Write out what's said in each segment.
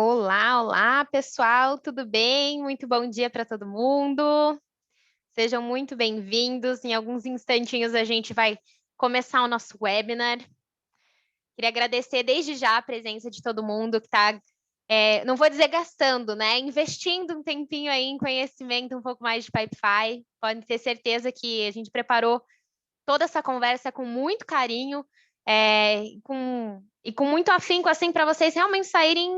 Olá, olá, pessoal, tudo bem? Muito bom dia para todo mundo. Sejam muito bem-vindos. Em alguns instantinhos a gente vai começar o nosso webinar. Queria agradecer desde já a presença de todo mundo que está, não vou dizer gastando, né? Investindo um tempinho aí em conhecimento um pouco mais de Pipefy. Podem ter certeza que a gente preparou toda essa conversa com muito carinho, e com muito afinco, assim, para vocês realmente saírem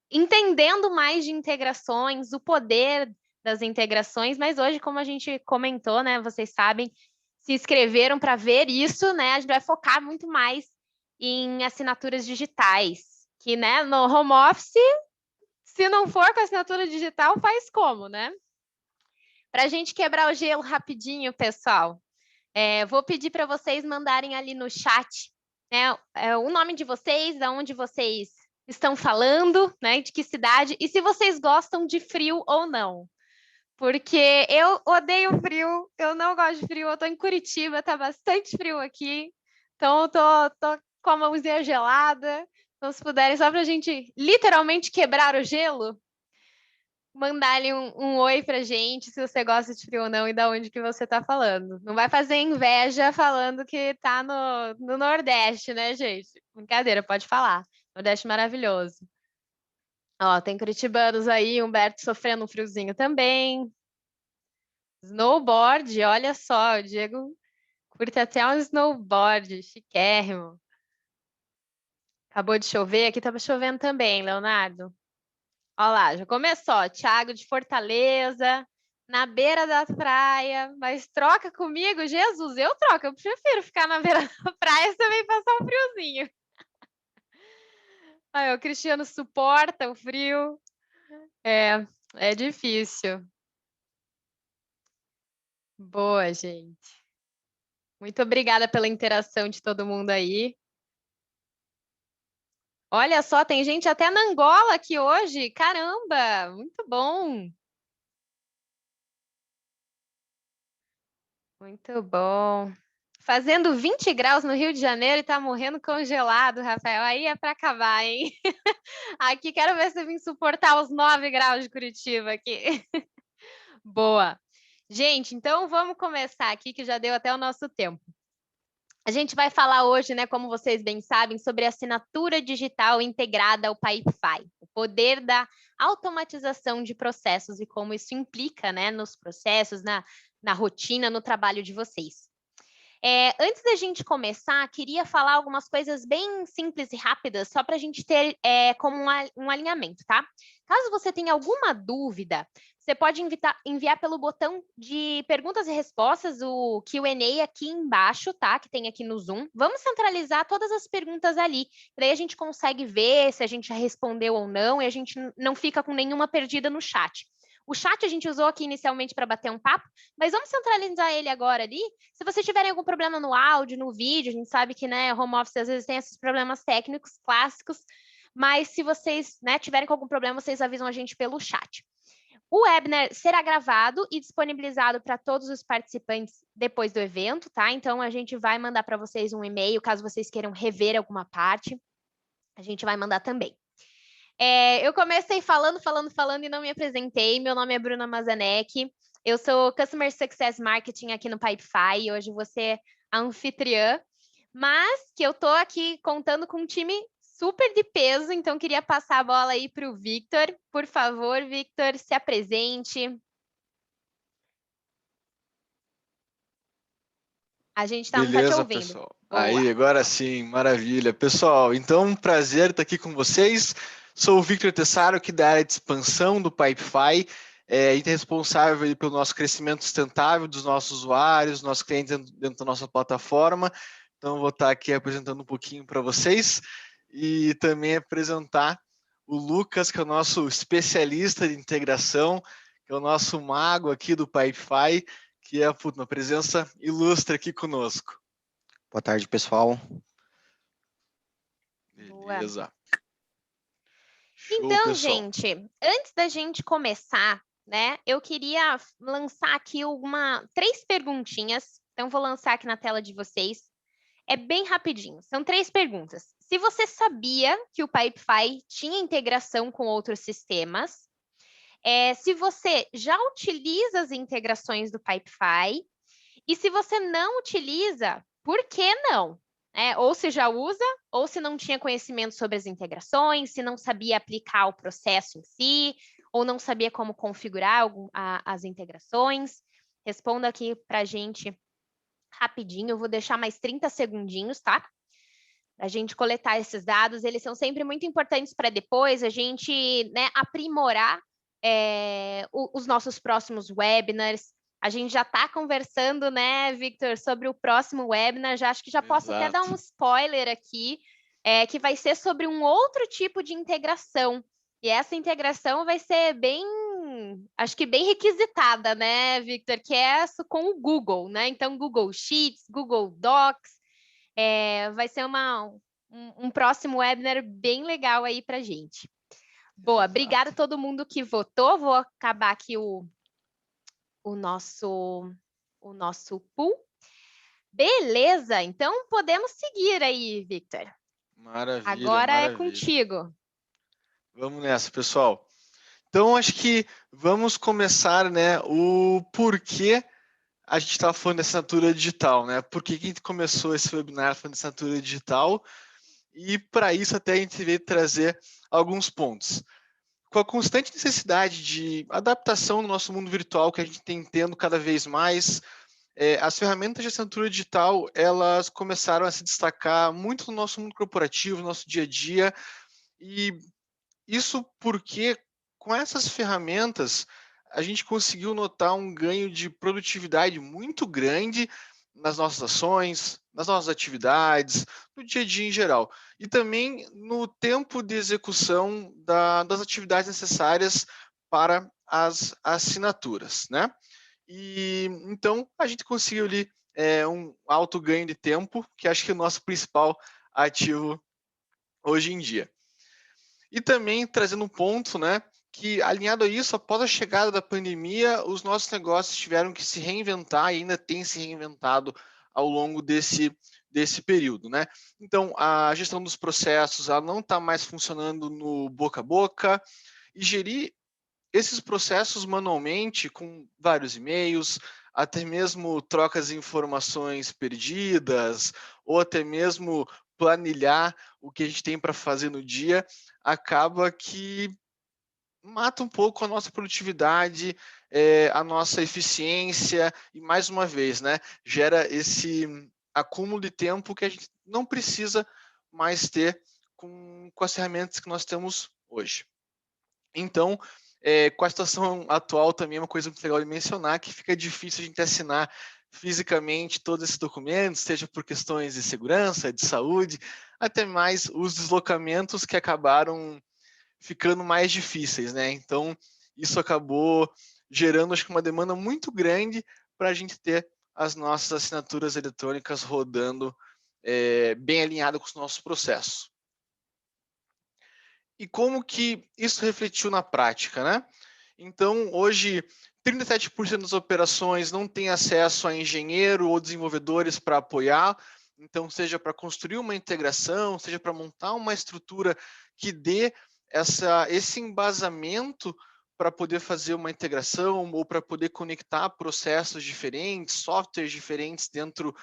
entendendo mais de integrações, o poder das integrações, mas hoje, como a gente comentou, né, vocês sabem, se inscreveram para ver isso, né, a gente vai focar muito mais em assinaturas digitais, que, né, no home office, se não for com assinatura digital, faz como, né? Para a gente quebrar o gelo rapidinho, pessoal, vou pedir para vocês mandarem ali no chat, né, o nome de vocês, de onde vocês estão falando, né, de que cidade, e se vocês gostam de frio ou não. Porque eu odeio frio, eu não gosto de frio, eu estou em Curitiba, está bastante frio aqui, então eu tô com a mãozinha gelada. Então, se puderem, só para a gente literalmente quebrar o gelo, mandar ali um oi pra gente, se você gosta de frio ou não e da onde que você tá falando. Não vai fazer inveja falando que tá no Nordeste, né, gente? Brincadeira, pode falar. Nordeste maravilhoso. Ó, tem curitibanos aí, Humberto sofrendo um friozinho também. Snowboard, olha só, o Diego curte até um snowboard, chiquérrimo. Acabou de chover, aqui tava chovendo também, Leonardo. Olha lá, já começou. Thiago de Fortaleza, na beira da praia, mas troca comigo? Jesus, eu troco. Eu prefiro ficar na beira da praia e também passar um friozinho. Aí, o Cristiano suporta o frio. É difícil. Boa, gente. Muito obrigada pela interação de todo mundo aí. Olha só, tem gente até na Angola aqui hoje. Caramba, muito bom. Muito bom. Fazendo 20 graus no Rio de Janeiro e tá morrendo congelado, Rafael. Aí é para acabar, hein? Aqui quero ver se eu vim suportar os 9 graus de Curitiba aqui. Boa. Gente, então vamos começar aqui, que já deu até o nosso tempo. A gente vai falar hoje, né, como vocês bem sabem, sobre a assinatura digital integrada ao Pipefy, o poder da automatização de processos e como isso implica, né, nos processos, na rotina, no trabalho de vocês. Antes da gente começar, queria falar algumas coisas bem simples e rápidas, só para a gente ter como um alinhamento, tá? Caso você tenha alguma dúvida, você pode enviar pelo botão de perguntas e respostas, o Q&A aqui embaixo, tá? Que tem aqui no Zoom. Vamos centralizar todas as perguntas ali, daí a gente consegue ver se a gente já respondeu ou não, e a gente não fica com nenhuma perdida no chat. O chat a gente usou aqui inicialmente para bater um papo, mas vamos centralizar ele agora ali. Se vocês tiverem algum problema no áudio, no vídeo, a gente sabe que, né, home office às vezes tem esses problemas técnicos clássicos, mas se vocês, né, tiverem com algum problema, vocês avisam a gente pelo chat. O webinar será gravado e disponibilizado para todos os participantes depois do evento, tá? Então, a gente vai mandar para vocês um e-mail, caso vocês queiram rever alguma parte, a gente vai mandar também. Eu comecei falando e não me apresentei. Meu nome é Bruna Mazanek. Eu sou Customer Success Marketing aqui no Pipefy. Hoje você é a anfitriã, mas que eu tô aqui contando com um time super de peso, então queria passar a bola aí para o Victor. Por favor, Victor, se apresente. A gente não tá te Beleza, ouvindo. pessoal. Aí, Boa. agora sim, maravilha. Pessoal, então, um prazer estar aqui com vocês. Sou o Victor Tessaro, aqui da área de expansão do Pipefy, e responsável pelo nosso crescimento sustentável dos nossos usuários, nossos clientes dentro da nossa plataforma. Então, vou estar aqui apresentando um pouquinho para vocês e também apresentar o Lucas, que é o nosso especialista de integração, que é o nosso mago aqui do Pipefy, que é uma presença ilustre aqui conosco. Boa tarde, pessoal. Boa. Beleza. Show, Então, pessoal. gente, antes da gente começar, né, eu queria lançar aqui 3 perguntinhas. Então, vou lançar aqui na tela de vocês. É bem rapidinho, são 3 perguntas. Se você sabia que o Pipefy tinha integração com outros sistemas, se você já utiliza as integrações do Pipefy, e se você não utiliza, por que não? Ou se já usa, ou se não tinha conhecimento sobre as integrações, se não sabia aplicar o processo em si, ou não sabia como configurar as integrações. Responda aqui para a gente rapidinho, eu vou deixar mais 30 segundinhos, tá? Para a gente coletar esses dados, eles são sempre muito importantes para depois a gente, né, aprimorar os nossos próximos webinars. A gente já está conversando, né, Victor, sobre o próximo webinar. Já acho que já posso até dar um spoiler aqui, que vai ser sobre um outro tipo de integração. E essa integração vai ser bem, acho que bem requisitada, né, Victor? Que é essa com o Google, né? Então, Google Sheets, Google Docs. Vai ser um próximo webinar bem legal aí para gente. Boa, obrigada a todo mundo que votou. Vou acabar aqui o nosso pool. Beleza, então podemos seguir aí, Victor. Maravilha, Agora maravilha. é contigo. Vamos nessa, pessoal. Então, acho que vamos começar, né, o porquê a gente estava falando de assinatura digital, né? Por que a gente começou esse webinar falando de assinatura digital? E para isso até a gente veio trazer alguns pontos. Com a constante necessidade de adaptação no nosso mundo virtual que a gente tem tendo cada vez mais, as ferramentas de assinatura digital, elas começaram a se destacar muito no nosso mundo corporativo, no nosso dia a dia, e isso porque com essas ferramentas a gente conseguiu notar um ganho de produtividade muito grande nas nossas ações, nas nossas atividades, no dia a dia em geral. E também no tempo de execução das atividades necessárias para as assinaturas, né? E então a gente conseguiu ali um alto ganho de tempo, que acho que é o nosso principal ativo hoje em dia. E também trazendo um ponto, né, que alinhado a isso, após a chegada da pandemia, os nossos negócios tiveram que se reinventar e ainda têm se reinventado ao longo desse período, né? Então, a gestão dos processos, ela não está mais funcionando no boca a boca, e gerir esses processos manualmente, com vários e-mails, até mesmo trocas de informações perdidas, ou até mesmo planilhar o que a gente tem para fazer no dia, acaba que mata um pouco a nossa produtividade, a nossa eficiência, e mais uma vez, né, gera esse acúmulo de tempo que a gente não precisa mais ter com as ferramentas que nós temos hoje. Então, com a situação atual também é uma coisa muito legal de mencionar, que fica difícil a gente assinar fisicamente todos esses documentos, seja por questões de segurança, de saúde, até mais os deslocamentos que acabaram ficando mais difíceis, né? Então, isso acabou gerando, acho que, uma demanda muito grande para a gente ter as nossas assinaturas eletrônicas rodando bem alinhado com os nossos processos. E como que isso refletiu na prática, né? Então, hoje, 37% das operações não têm acesso a engenheiro ou desenvolvedores para apoiar, então, seja para construir uma integração, seja para montar uma estrutura que dê esse embasamento para poder fazer uma integração ou para poder conectar processos diferentes, softwares diferentes dentro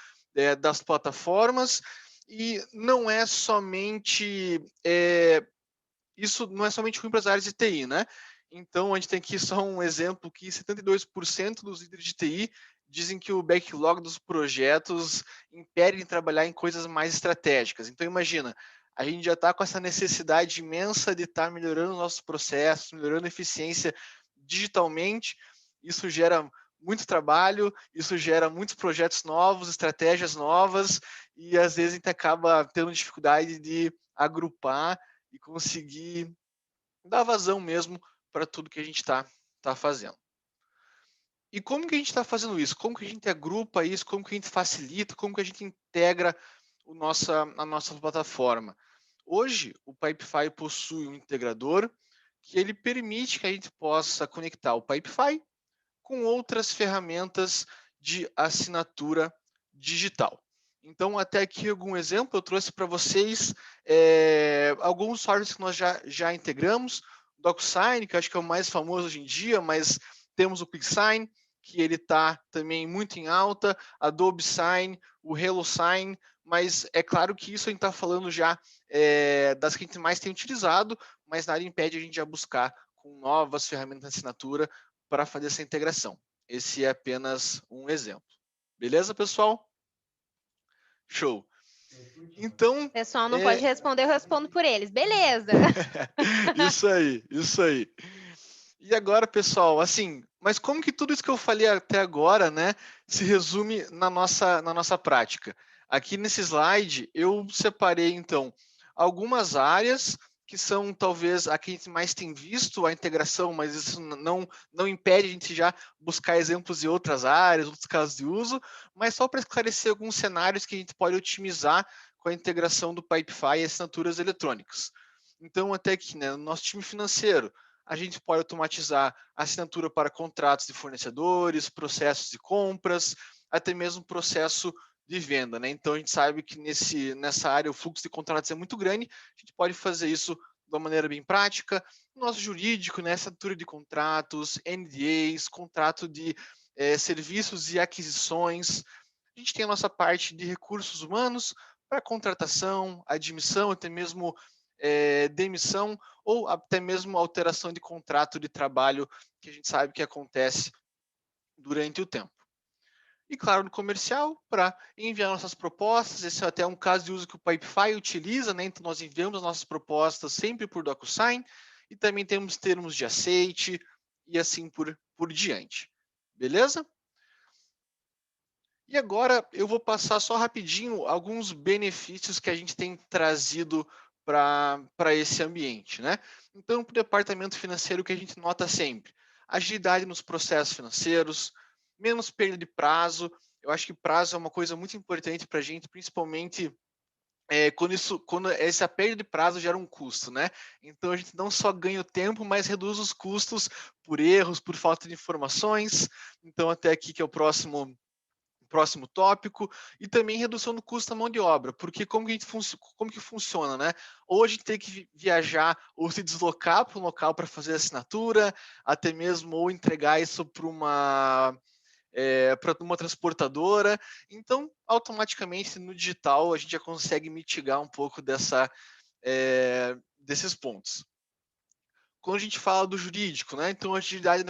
das plataformas. E não é somente isso não é somente ruim para as áreas de TI, né? Então, a gente tem aqui só um exemplo que 72% dos líderes de TI dizem que o backlog dos projetos impede em trabalhar em coisas mais estratégicas. Então, imagina, a gente já está com essa necessidade imensa de estar melhorando nossos processos, melhorando a eficiência digitalmente. Isso gera muito trabalho, isso gera muitos projetos novos, estratégias novas, e às vezes a gente acaba tendo dificuldade de agrupar e conseguir dar vazão mesmo para tudo que a gente está fazendo. E como que a gente está fazendo isso? Como que a gente agrupa isso? Como que a gente facilita? Como que a gente integra a nossa plataforma? Hoje, o Pipefy possui um integrador que ele permite que a gente possa conectar o Pipefy com outras ferramentas de assinatura digital. Então, até aqui algum exemplo, eu trouxe para vocês alguns softwares que nós já integramos. DocuSign, que eu acho que é o mais famoso hoje em dia, mas temos o QuickSign, que ele está também muito em alta, Adobe Sign, o HelloSign, mas é claro que isso a gente está falando já das que a gente mais tem utilizado, mas nada impede a gente já buscar com novas ferramentas de assinatura para fazer essa integração. Esse é apenas um exemplo. Beleza, pessoal? Show. Então, O pessoal não pode responder, eu respondo por eles. Beleza. Isso aí, isso aí. E agora, pessoal, assim, mas como que tudo isso que eu falei até agora, né, se resume na nossa prática? Aqui nesse slide, eu separei, então, algumas áreas que são, talvez, a que a gente mais tem visto a integração, mas isso não impede a gente já buscar exemplos em outras áreas, outros casos de uso, mas só para esclarecer alguns cenários que a gente pode otimizar com a integração do Pipefy e assinaturas eletrônicas. Então, até aqui, né, no nosso time financeiro, a gente pode automatizar a assinatura para contratos de fornecedores, processos de compras, até mesmo processo de venda, né? Então, a gente sabe que nessa área o fluxo de contratos é muito grande, a gente pode fazer isso de uma maneira bem prática. Nosso jurídico, né, assinatura de contratos, NDAs, contrato de serviços e aquisições. A gente tem a nossa parte de recursos humanos para contratação, admissão, até mesmo demissão ou até mesmo alteração de contrato de trabalho, que a gente sabe que acontece durante o tempo. E claro, no comercial, para enviar nossas propostas, esse é até um caso de uso que o Pipefy utiliza, né? Então nós enviamos nossas propostas sempre por DocuSign, e também temos termos de aceite, e assim por diante. Beleza? E agora eu vou passar só rapidinho alguns benefícios que a gente tem trazido para esse ambiente, né? Então, para o departamento financeiro, o que a gente nota sempre? Agilidade nos processos financeiros, menos perda de prazo. Eu acho que prazo é uma coisa muito importante para a gente, principalmente quando essa perda de prazo gera um custo, né? Então a gente não só ganha o tempo, mas reduz os custos por erros, por falta de informações. Então, até aqui que é o próximo tópico, e também redução do custo da mão de obra, porque como que funciona, né? Ou a gente tem que viajar ou se deslocar para um local para fazer a assinatura, até mesmo ou entregar isso para uma transportadora. Então, automaticamente no digital a gente já consegue mitigar um pouco desses pontos. Quando a gente fala do jurídico, né? Então, a agilidade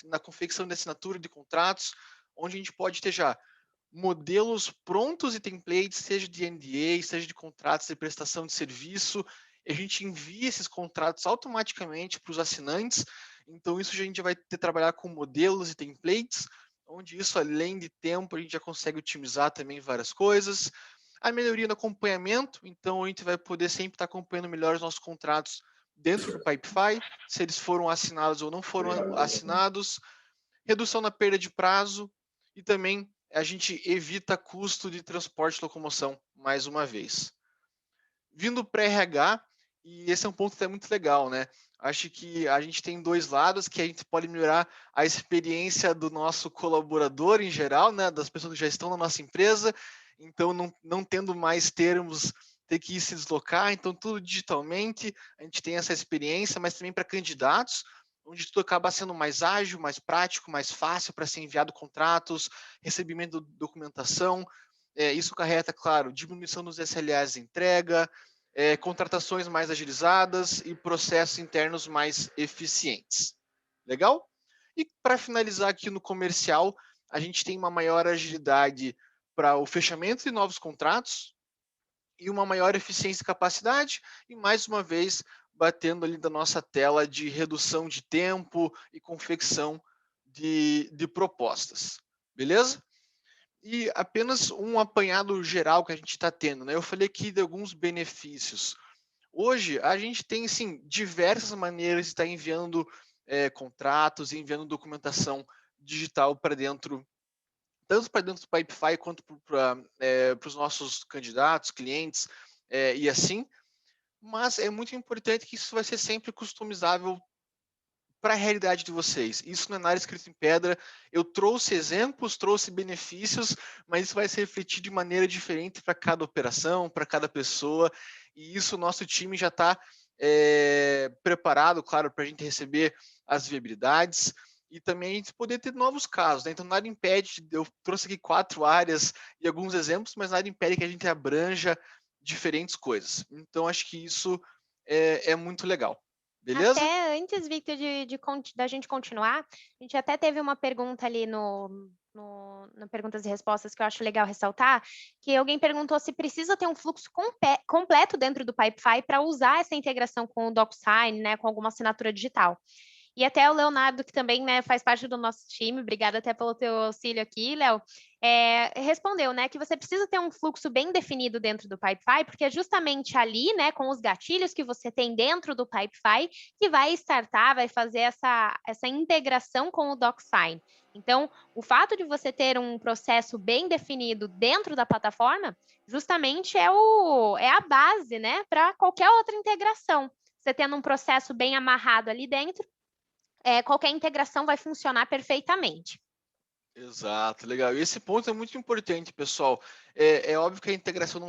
na confecção de assinatura de contratos, onde a gente pode ter já modelos prontos e templates, seja de NDA, seja de contratos de prestação de serviço. A gente envia esses contratos automaticamente para os assinantes. Então, isso a gente já vai ter que trabalhar com modelos e templates, onde isso, além de tempo, a gente já consegue otimizar também várias coisas. A melhoria no acompanhamento, então a gente vai poder sempre estar acompanhando melhor os nossos contratos dentro do Pipefy, se eles foram assinados ou não foram assinados. Redução na perda de prazo e também a gente evita custo de transporte e locomoção, mais uma vez. Vindo para RH, e esse é um ponto que é muito legal, né? Acho que a gente tem dois lados, que a gente pode melhorar a experiência do nosso colaborador em geral, né? Das pessoas que já estão na nossa empresa, então não tendo mais termos, ter que ir se deslocar, então tudo digitalmente, a gente tem essa experiência, mas também para candidatos, onde tudo acaba sendo mais ágil, mais prático, mais fácil para ser enviado contratos, recebimento de documentação. Isso acarreta, claro, diminuição dos SLAs de entrega, contratações mais agilizadas e processos internos mais eficientes. Legal? E para finalizar aqui no comercial, a gente tem uma maior agilidade para o fechamento de novos contratos e uma maior eficiência e capacidade, e mais uma vez batendo ali da nossa tela de redução de tempo e confecção de propostas. Beleza? E apenas um apanhado geral que a gente está tendo, né? Eu falei aqui de alguns benefícios. Hoje, a gente tem, sim, diversas maneiras de estar enviando contratos e enviando documentação digital para dentro, tanto para dentro do Pipefy quanto para os nossos candidatos, clientes e assim. Mas é muito importante que isso vai ser sempre customizável para a realidade de vocês. Isso não é nada escrito em pedra. Eu trouxe exemplos, trouxe benefícios, mas isso vai se refletir de maneira diferente para cada operação, para cada pessoa. E isso o nosso time já está preparado, claro, para a gente receber as viabilidades e também a gente poder ter novos casos, né? Então nada impede, eu trouxe aqui 4 áreas e alguns exemplos, mas nada impede que a gente abranja diferentes coisas. Então acho que isso é muito legal. Beleza? Até antes, Victor, da gente continuar, a gente até teve uma pergunta ali no Perguntas e Respostas que eu acho legal ressaltar, que alguém perguntou se precisa ter um fluxo completo dentro do Pipefy para usar essa integração com o DocuSign, né, com alguma assinatura digital. E até o Leonardo, que também, né, faz parte do nosso time, obrigada até pelo teu auxílio aqui, Léo, respondeu, né, que você precisa ter um fluxo bem definido dentro do Pipefy, porque é justamente ali, né, com os gatilhos que você tem dentro do Pipefy, que vai startar, vai fazer essa integração com o DocuSign. Então, o fato de você ter um processo bem definido dentro da plataforma, justamente é a base, né, para qualquer outra integração. Você tendo um processo bem amarrado ali dentro, qualquer integração vai funcionar perfeitamente. Exato, legal. E esse ponto é muito importante, pessoal. É óbvio que a integração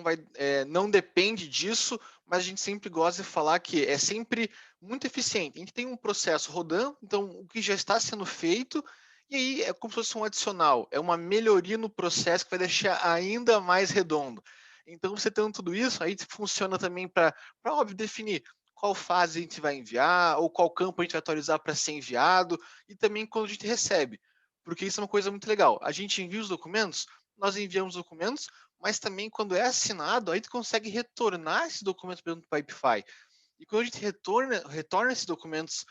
não depende disso, mas a gente sempre gosta de falar que é sempre muito eficiente. A gente tem um processo rodando, então o que já está sendo feito, e aí é como se fosse um adicional, é uma melhoria no processo que vai deixar ainda mais redondo. Então, você tendo tudo isso, aí funciona também para, óbvio, definir qual fase a gente vai enviar, ou qual campo a gente vai atualizar para ser enviado, e também quando a gente recebe. Porque isso é uma coisa muito legal. A gente envia os documentos, nós enviamos documentos, mas também quando é assinado, a gente consegue retornar esses documentos para dentro do Pipefy. E quando a gente retorna esses documentos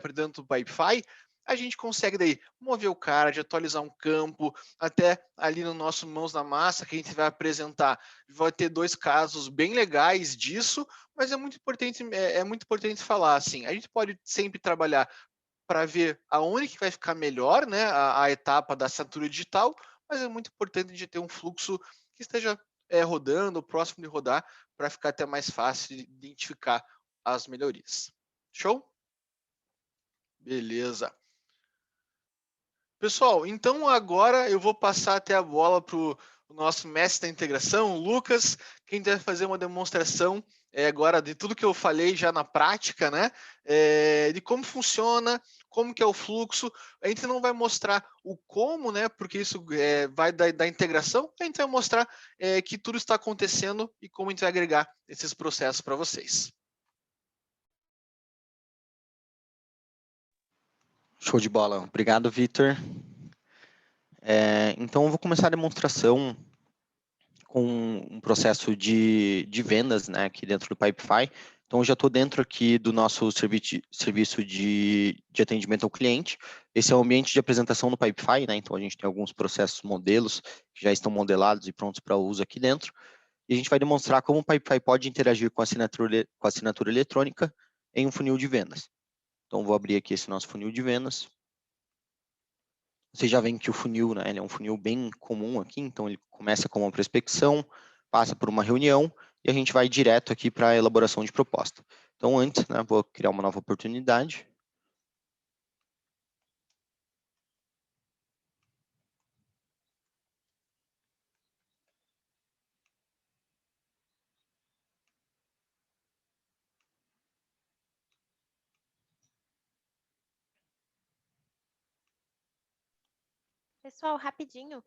para dentro do Pipefy, a gente consegue daí mover o card, atualizar um campo, até ali no nosso Mãos na Massa, que a gente vai apresentar, vai ter 2 casos bem legais disso, mas é muito importante falar assim, a gente pode sempre trabalhar para ver aonde que vai ficar melhor, né, a etapa da assinatura digital, mas é muito importante a gente ter um fluxo que esteja rodando, próximo de rodar, para ficar até mais fácil de identificar as melhorias. Show? Beleza. Pessoal, então agora eu vou passar até a bola para o nosso mestre da integração, o Lucas, que vai fazer uma demonstração agora de tudo que eu falei já na prática, né? De como funciona, como que é o fluxo. A gente não vai mostrar o como, né? Porque isso vai da integração. A gente vai mostrar que tudo está acontecendo e como a gente vai agregar esses processos para vocês. Show de bola. Obrigado, Victor. Então, eu vou começar a demonstração com um processo de vendas, né, aqui dentro do Pipefy. Então, eu já estou dentro aqui do nosso serviço de atendimento ao cliente. Esse é o ambiente de apresentação do Pipefy, né? Então, a gente tem alguns processos modelos que já estão modelados e prontos para uso aqui dentro. E a gente vai demonstrar como o Pipefy pode interagir com a assinatura eletrônica em um funil de vendas. Então, vou abrir aqui esse nosso funil de vendas. Vocês já veem que o funil, né, ele é um funil bem comum aqui, então ele começa com uma prospecção, passa por uma reunião e a gente vai direto aqui para a elaboração de proposta. Então, antes, né, vou criar uma nova oportunidade. Pessoal, rapidinho,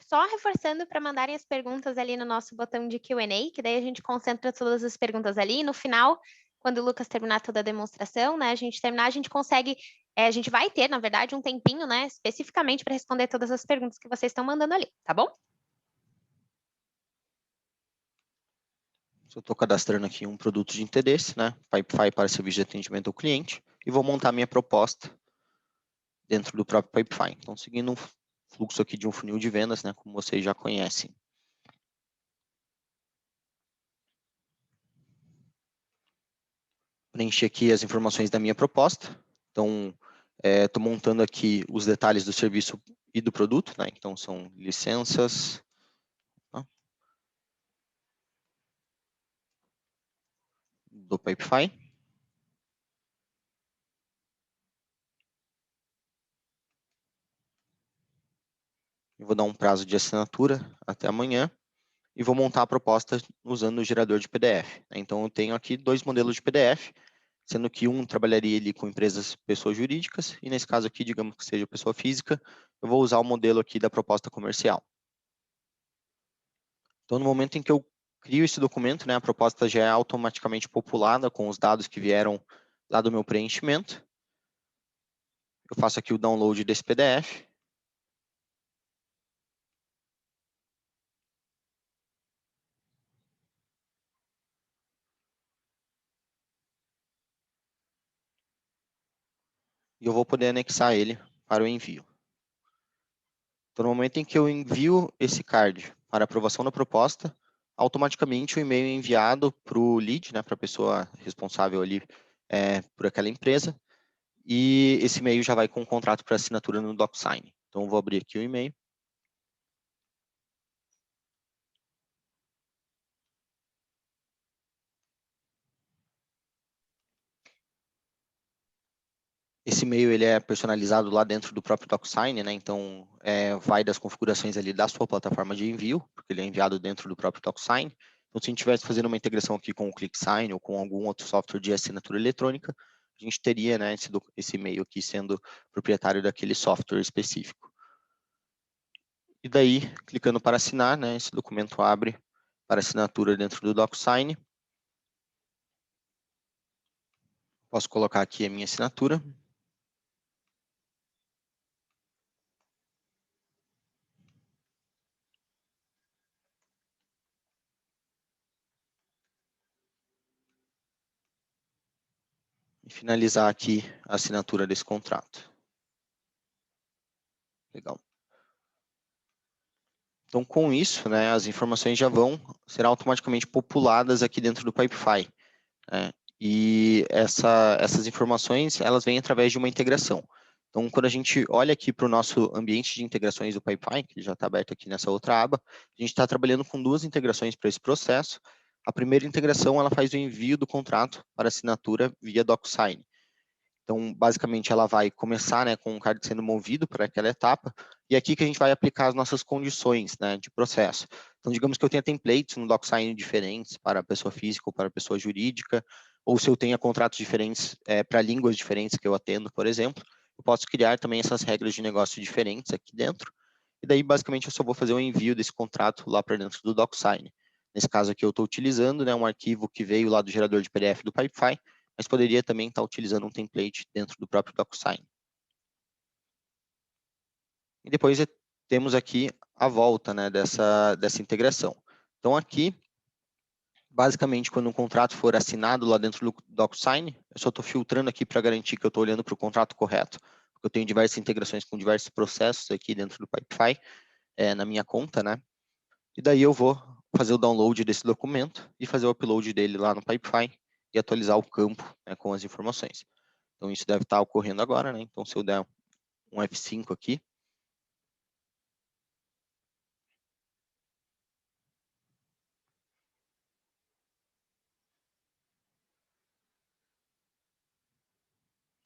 só reforçando para mandarem as perguntas ali no nosso botão de Q&A, que daí a gente concentra todas as perguntas ali. No final, quando o Lucas terminar toda a demonstração, né, a gente consegue, a gente vai ter, na verdade, um tempinho, né, especificamente para responder todas as perguntas que vocês estão mandando ali, tá bom? Eu estou cadastrando aqui um produto de interesse, né, Pipefy para serviço de atendimento ao cliente, e vou montar minha proposta dentro do próprio Pipefy. Então, seguindo um fluxo aqui de um funil de vendas, né, como vocês já conhecem. Preencher aqui as informações da minha proposta. Então, estou montando aqui os detalhes do serviço e do produto, né? Então, são licenças, tá? Do Pipefy. Eu vou dar um prazo de assinatura até amanhã e vou montar a proposta usando o gerador de PDF. Então, eu tenho aqui 2 modelos de PDF, sendo que um trabalharia ali com empresas pessoas jurídicas, e nesse caso aqui, digamos que seja pessoa física, eu vou usar o modelo aqui da proposta comercial. Então, no momento em que eu crio esse documento, né, a proposta já é automaticamente populada com os dados que vieram lá do meu preenchimento. Eu faço aqui o download desse PDF. E eu vou poder anexar ele para o envio. Então, no momento em que eu envio esse card para aprovação da proposta, automaticamente o e-mail é enviado para o lead, né, para a pessoa responsável ali por aquela empresa, e esse e-mail já vai com o contrato para assinatura no DocSign. Então, eu vou abrir aqui o e-mail. Esse e-mail ele é personalizado lá dentro do próprio DocSign, né? Então, vai das configurações ali da sua plataforma de envio, porque ele é enviado dentro do próprio DocSign. Então, se a gente estivesse fazendo uma integração aqui com o ClickSign ou com algum outro software de assinatura eletrônica, a gente teria, né, esse e-mail aqui sendo proprietário daquele software específico. E daí, clicando para assinar, né, esse documento abre para assinatura dentro do DocSign. Posso colocar aqui a minha assinatura. E finalizar aqui a assinatura desse contrato. Legal. Então, com isso, né, as informações já vão ser automaticamente populadas aqui dentro do Pipefy, né? E essas informações, elas vêm através de uma integração. Então, quando a gente olha aqui para o nosso ambiente de integrações do Pipefy, que já está aberto aqui nessa outra aba, a gente está trabalhando com 2 integrações para esse processo. A primeira integração, ela faz o envio do contrato para assinatura via DocSign. Então, basicamente, ela vai começar, né, com o card sendo movido para aquela etapa, e é aqui que a gente vai aplicar as nossas condições, né, de processo. Então, digamos que eu tenha templates no DocSign diferentes para a pessoa física ou para a pessoa jurídica, ou se eu tenha contratos diferentes para línguas diferentes que eu atendo, por exemplo, eu posso criar também essas regras de negócio diferentes aqui dentro, e daí, basicamente, eu só vou fazer o envio desse contrato lá para dentro do DocSign. Nesse caso aqui, eu estou utilizando, né, um arquivo que veio lá do gerador de PDF do Pipefy, mas poderia também estar utilizando um template dentro do próprio DocSign. E depois temos aqui a volta, né, dessa integração. Então, aqui, basicamente, quando um contrato for assinado lá dentro do DocSign, eu só estou filtrando aqui para garantir que eu estou olhando para o contrato correto, porque eu tenho diversas integrações com diversos processos aqui dentro do Pipefy, na minha conta, né? E daí eu vou fazer o download desse documento e fazer o upload dele lá no Pipefy e atualizar o campo, né, com as informações. Então, isso deve estar ocorrendo agora, né? Então, se eu der um F5 aqui,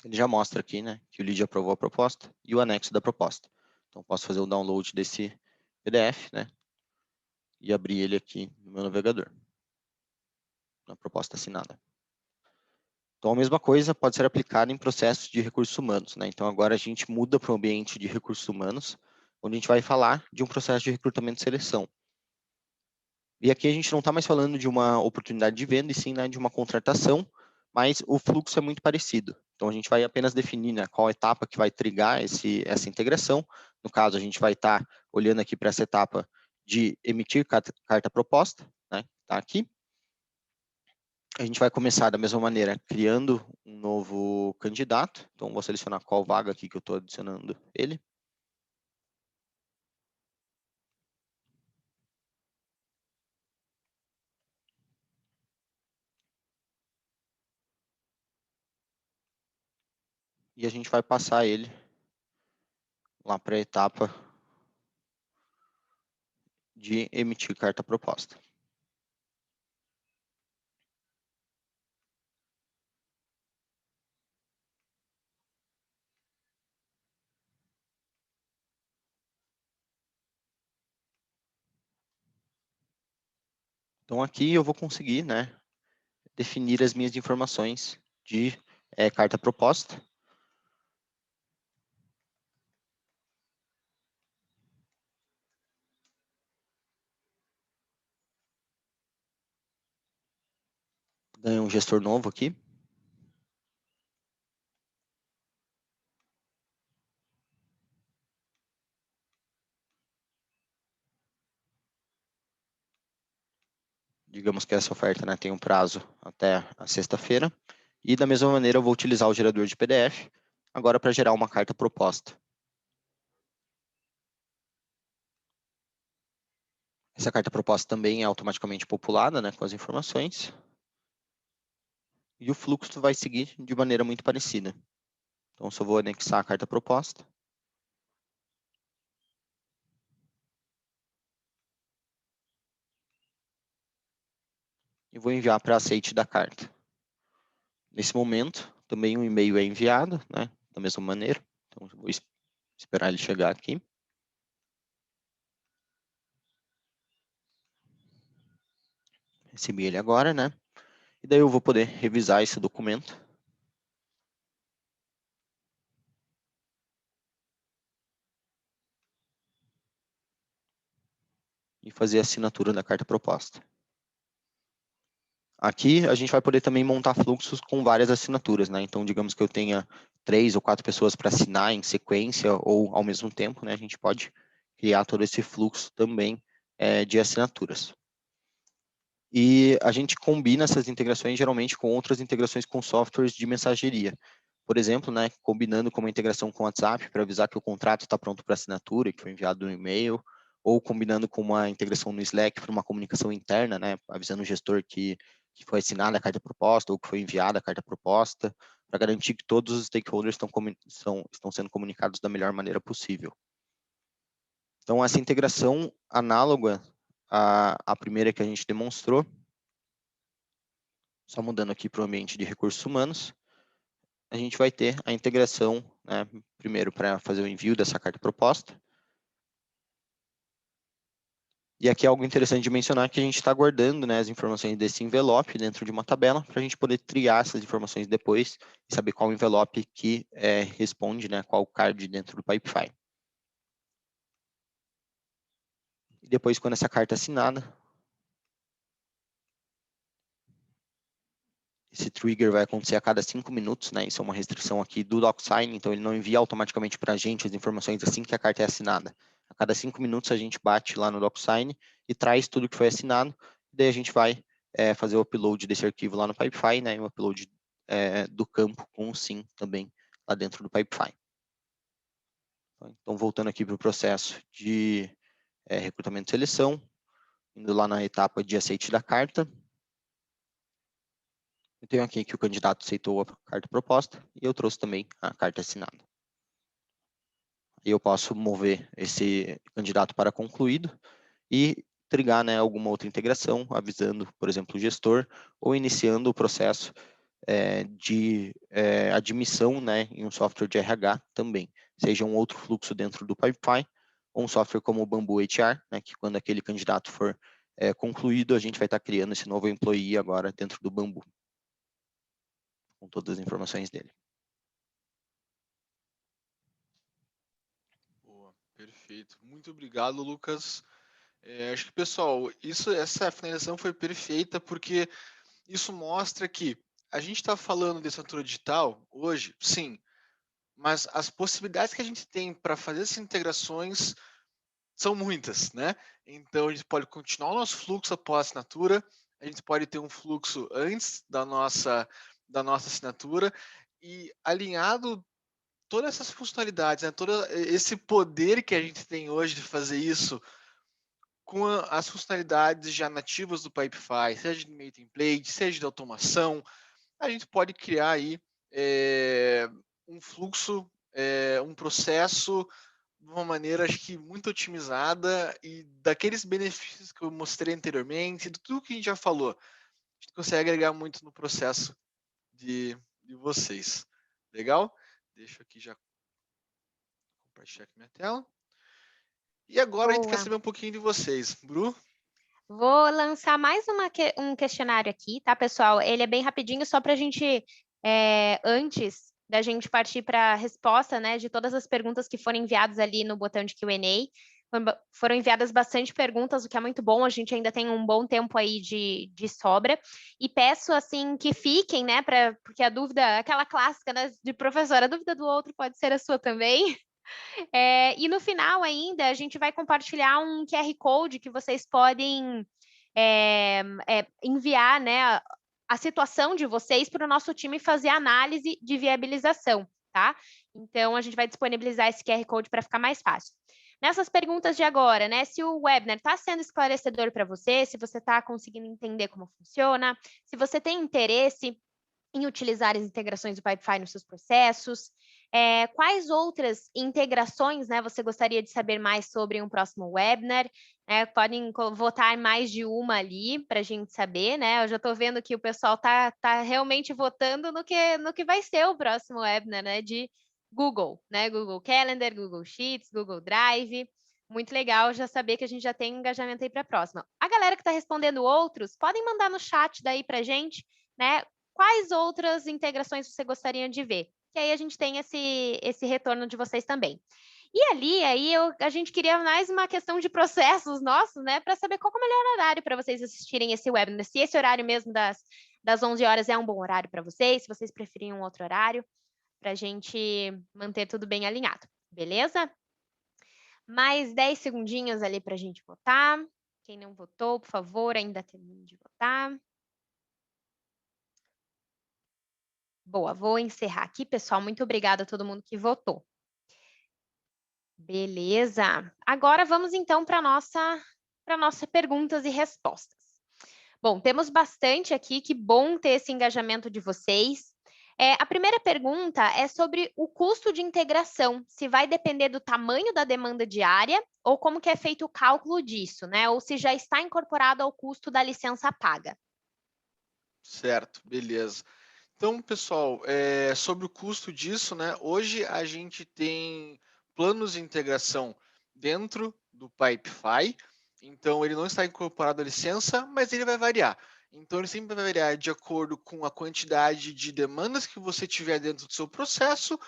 ele já mostra aqui, né, que o lead aprovou a proposta e o anexo da proposta. Então, posso fazer o download desse PDF, né, e abrir ele aqui no meu navegador, na proposta assinada. Então, a mesma coisa pode ser aplicada em processos de recursos humanos, né? Então, agora a gente muda para o ambiente de recursos humanos, onde a gente vai falar de um processo de recrutamento e seleção. E aqui a gente não está mais falando de uma oportunidade de venda, e sim, né, de uma contratação, mas o fluxo é muito parecido. Então, a gente vai apenas definir, né, qual etapa que vai trigar essa integração. No caso, a gente vai estar olhando aqui para essa etapa de emitir carta proposta, né, que está aqui. A gente vai começar da mesma maneira, criando um novo candidato. Então, vou selecionar qual vaga aqui que eu estou adicionando ele. E a gente vai passar ele lá para a etapa de emitir carta proposta. Então, aqui eu vou conseguir, né, definir as minhas informações de carta proposta. Ganhei um gestor novo aqui. Digamos que essa oferta, né, tem um prazo até a sexta-feira. E da mesma maneira eu vou utilizar o gerador de PDF agora para gerar uma carta proposta. Essa carta proposta também é automaticamente populada, né, com as informações. E o fluxo vai seguir de maneira muito parecida. Então, só vou anexar a carta proposta. E vou enviar para aceite da carta. Nesse momento, também um e-mail é enviado, né, da mesma maneira. Então, vou esperar ele chegar aqui. Recebi ele agora, né? E daí eu vou poder revisar esse documento. E fazer a assinatura da carta proposta. Aqui a gente vai poder também montar fluxos com várias assinaturas, né? Então, digamos que eu tenha 3 ou 4 pessoas para assinar em sequência ou ao mesmo tempo, né? A gente pode criar todo esse fluxo também de assinaturas. E a gente combina essas integrações geralmente com outras integrações com softwares de mensageria. Por exemplo, né, combinando com uma integração com o WhatsApp para avisar que o contrato está pronto para assinatura, que foi enviado no e-mail, ou combinando com uma integração no Slack para uma comunicação interna, né, avisando o gestor que foi assinada a carta proposta ou que foi enviada a carta proposta, para garantir que todos os stakeholders estão sendo comunicados da melhor maneira possível. Então, essa integração análoga à primeira que a gente demonstrou, só mudando aqui para o ambiente de recursos humanos, a gente vai ter a integração, né, primeiro para fazer o envio dessa carta proposta. E aqui é algo interessante de mencionar que a gente está guardando, né, as informações desse envelope dentro de uma tabela para a gente poder triar essas informações depois e saber qual envelope que responde, né, qual card dentro do Pipefy. E depois, quando essa carta é assinada, esse trigger vai acontecer a cada 5 minutos, né? Isso é uma restrição aqui do DocSign, então ele não envia automaticamente para a gente as informações assim que a carta é assinada. A cada 5 minutos a gente bate lá no DocSign e traz tudo que foi assinado, e daí a gente vai fazer o upload desse arquivo lá no Pipefy, né? E o upload do campo com o sim também lá dentro do Pipefy. Então, voltando aqui para o processo de recrutamento e seleção, indo lá na etapa de aceite da carta, eu tenho aqui que o candidato aceitou a carta proposta e eu trouxe também a carta assinada. E eu posso mover esse candidato para concluído e trigar, né, alguma outra integração, avisando, por exemplo, o gestor, ou iniciando o processo de admissão, né, em um software de RH também, seja um outro fluxo dentro do Pipefy, ou um software como o Bamboo HR, né, que quando aquele candidato for concluído, a gente vai estar criando esse novo employee agora dentro do Bamboo, com todas as informações dele. Boa, perfeito. Muito obrigado, Lucas. Acho que, pessoal, essa finalização foi perfeita porque isso mostra que a gente está falando de assinatura digital hoje, sim, mas as possibilidades que a gente tem para fazer essas integrações são muitas, né? Então, a gente pode continuar o nosso fluxo após a assinatura, a gente pode ter um fluxo antes da nossa assinatura e alinhado todas essas funcionalidades, né? Todo esse poder que a gente tem hoje de fazer isso com as funcionalidades já nativas do Pipefy, seja de e-mail template, seja de automação, a gente pode criar aí um fluxo, um processo de uma maneira, acho que muito otimizada e daqueles benefícios que eu mostrei anteriormente, de tudo que a gente já falou, a gente consegue agregar muito no processo de vocês. Legal? Deixa eu aqui já compartilhar aqui minha tela. E agora a gente quer Boa. saber um pouquinho de vocês. Bru? Vou lançar mais um questionário aqui, tá, pessoal? Ele é bem rapidinho, só para a gente, antes da gente partir para a resposta, né, de todas as perguntas que foram enviadas ali no botão de Q&A. Foram enviadas bastante perguntas, o que é muito bom, a gente ainda tem um bom tempo aí de sobra. E peço, assim, que fiquem, né, porque a dúvida, aquela clássica, né, de professor, a dúvida do outro pode ser a sua também. E no final ainda, a gente vai compartilhar um QR Code que vocês podem enviar, né, a situação de vocês para o nosso time fazer análise de viabilização, tá? Então, a gente vai disponibilizar esse QR Code para ficar mais fácil. Nessas perguntas de agora, né, se o webinar está sendo esclarecedor para você, se você está conseguindo entender como funciona, se você tem interesse em utilizar as integrações do Pipefy nos seus processos. Quais outras integrações, né, você gostaria de saber mais sobre um próximo webinar? Podem votar mais de uma ali para a gente saber, né? Eu já estou vendo que o pessoal tá realmente votando no que vai ser o próximo webinar, né? De Google, né? Google Calendar, Google Sheets, Google Drive. Muito legal já saber que a gente já tem engajamento aí para a próxima. A galera que está respondendo outros, podem mandar no chat daí para a gente, né? Quais outras integrações você gostaria de ver? Que aí a gente tem esse retorno de vocês também. E ali, a gente queria mais uma questão de processos nossos, né? Para saber qual é o melhor horário para vocês assistirem esse webinar. Se esse horário mesmo das 11 horas é um bom horário para vocês, se vocês preferem um outro horário, para a gente manter tudo bem alinhado. Beleza? Mais 10 segundinhos ali para a gente votar. Quem não votou, por favor, ainda termine de votar. Boa, vou encerrar aqui, pessoal. Muito obrigada a todo mundo que votou. Beleza. Agora vamos então para nossa perguntas e respostas. Bom, temos bastante aqui, que bom ter esse engajamento de vocês. A primeira pergunta é sobre o custo de integração, se vai depender do tamanho da demanda diária ou como que é feito o cálculo disso, né? Ou se já está incorporado ao custo da licença paga. Certo, beleza. Então, pessoal, sobre o custo disso, né? Hoje a gente tem planos de integração dentro do Pipefy, então ele não está incorporado à licença, mas ele vai variar. Então, ele sempre vai variar de acordo com a quantidade de demandas que você tiver dentro do seu processo,